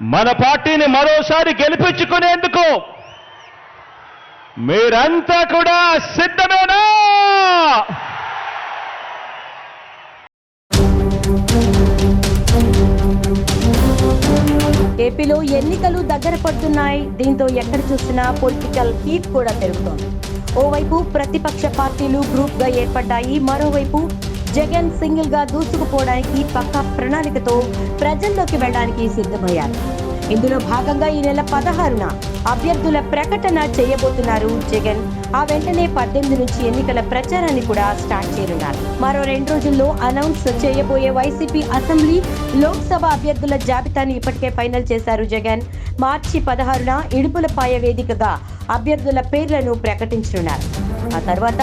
మన పార్టీని మరోసారి గెలిపించుకునేందుకు మీరంతా కూడా సిద్ధమేనా? ఏపీలో ఎన్నికలు దగ్గర పడుతున్నాయి. దీంతో ఎక్కడ చూసినా పొలిటికల్ హీట్ కూడా పెరుగుతోంది. ఓవైపు ప్రతిపక్ష పార్టీలు గ్రూప్ గా ఏర్పడ్డాయి. మరోవైపు జగన్ సింగిల్ గా దూసుకుపోవడానికి పక్కా ప్రణాళికతో ప్రజల్లోకి వెళ్లడానికి సిద్ధమయ్యారు. ఇందులో భాగంగా ఈ నెల 16న అభ్యర్థుల ప్రకటన చేయబోతున్నారు జగన్. ఆ వెంటనే 18 నుంచి ఎన్నికల ప్రచారాన్ని కూడా స్టార్ట్ చేయనున్నారు. మరో 2 రోజుల్లో అనౌన్స్ చేయబోయే వైసీపీ అసెంబ్లీ, లోక్సభ అభ్యర్థుల జాబితాను ఇప్పటికే ఫైనల్ చేశారు జగన్. మార్చి 16న ఇడుపులపాయ వేదికగా అభ్యర్థుల పేర్లను ప్రకటించనున్నారు. ఆ తర్వాత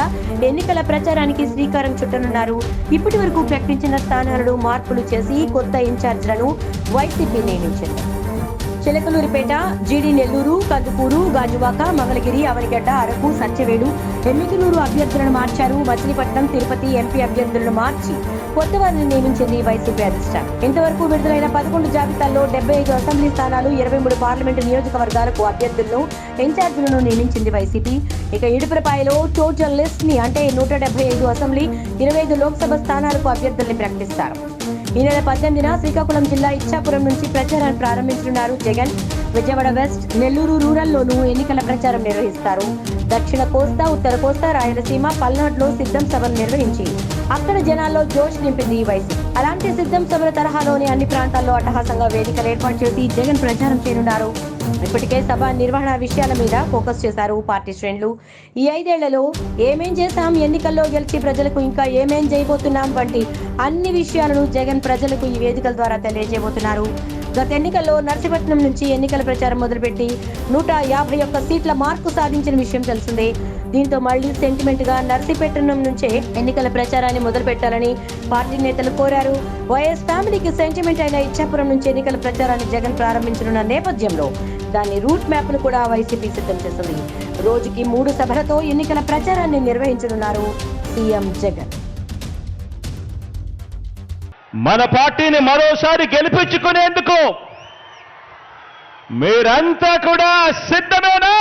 ఎన్నికల ప్రచారానికి శ్రీకారం చుట్టనున్నారు. ఇప్పటి వరకు ప్రకటించిన స్థానాలను మార్పులు చేసి కొత్త ఇన్ఛార్జ్లను వైసీపీ నియమించింది. చిలకలూరిపేట, జీడి నెల్లూరు, కందుకూరు, గాజువాక, మంగళగిరి, అవనిగడ్డ, అరకు, సత్యవేడు, ఎమ్మిగనూరు అభ్యర్థులను మార్చారు. మచిలీపట్నం, తిరుపతి ఎంపీ అభ్యర్థులను మార్చి కొత్త వారిని నియమించింది వైసీపీ అధిష్టానం. ఇంతవరకు విడుదలైన 11 జాబితాల్లో 75 అసెంబ్లీ స్థానాలు, 23 పార్లమెంటు నియోజకవర్గాలకు అభ్యర్థులను, ఇన్ఛార్జీలను నియమించింది వైసీపీ. ఇక ఇడుపులపాయలో టోటల్ లిస్ట్ ని అంటే 175 అసెంబ్లీ, 25 లోక్సభ స్థానాలకు అభ్యర్థుల్ని ప్రకటిస్తారు. ఈ నెల 18న శ్రీకాకుళం జిల్లా ఇచ్చాపురం నుంచి ప్రచారాన్ని ప్రారంభించనున్నారు జగన్. విజయవాడ వెస్ట్, నెల్లూరు రూరల్లోనూ ఎన్నికల ప్రచారం నిర్వహిస్తారు. దక్షిణ కోస్తా, ఉత్తర కోస్తా, రాయలసీమ, పల్నాడులో సిద్ధం సభలు నిర్వహించి అక్కడ జనాల్లో జోష్ నింపింది వైసీపీ. అలాంటి సిద్ధం సభల తరహాలోని అన్ని ప్రాంతాల్లో అట్టహాసంగా వేదికలు ఏర్పాటు చేసి జగన్ ప్రచారం చేయనున్నారు. ఇప్పటికే సభ నిర్వహణ విషయాల మీద ఫోకస్ చేశారు పార్టీ శ్రేణులు. ఈ 5 ఏళ్లలో ఏమేం చేశాం, ఎన్నికల్లో గెలిచి ప్రజలకు ఇంకా ఏమేం చేయబోతున్నాం వంటి అన్ని విషయాలను జగన్ ప్రజలకు ఈ వేదికల ద్వారా తెలియజేయబోతున్నారు. గత ఎన్నికల్లో నర్సీపట్నం నుంచి ఎన్నికల ప్రచారం మొదలుపెట్టి 151 సీట్ల మార్కు సాధించిన విషయం తెలిసిందే. దీంతో మళ్లీ సెంటిమెంట్ గా నర్సీపట్నం నుంచే ఎన్నికల ప్రచారాన్ని మొదలు పెట్టాలని పార్టీ నేతలు కోరారు. వైఎస్ ఫ్యామిలీకి సెంటిమెంట్ అయిన ఇచ్చాపురం నుంచి ఎన్నికల ప్రచారాన్ని జగన్ ప్రారంభించనున్న నేపథ్యంలో దాని రూట్ మ్యాప్ ను కూడా వైసీపీ సిద్ధం చేసింది. రోజుకి 3 సభలతో ఎన్నికల ప్రచారాన్ని నిర్వహించనున్నారు సీఎం జగన్. మన పార్టీని మరోసారి గెలిపించుకునేందుకు మీరంతా కూడా సిద్ధమేనా?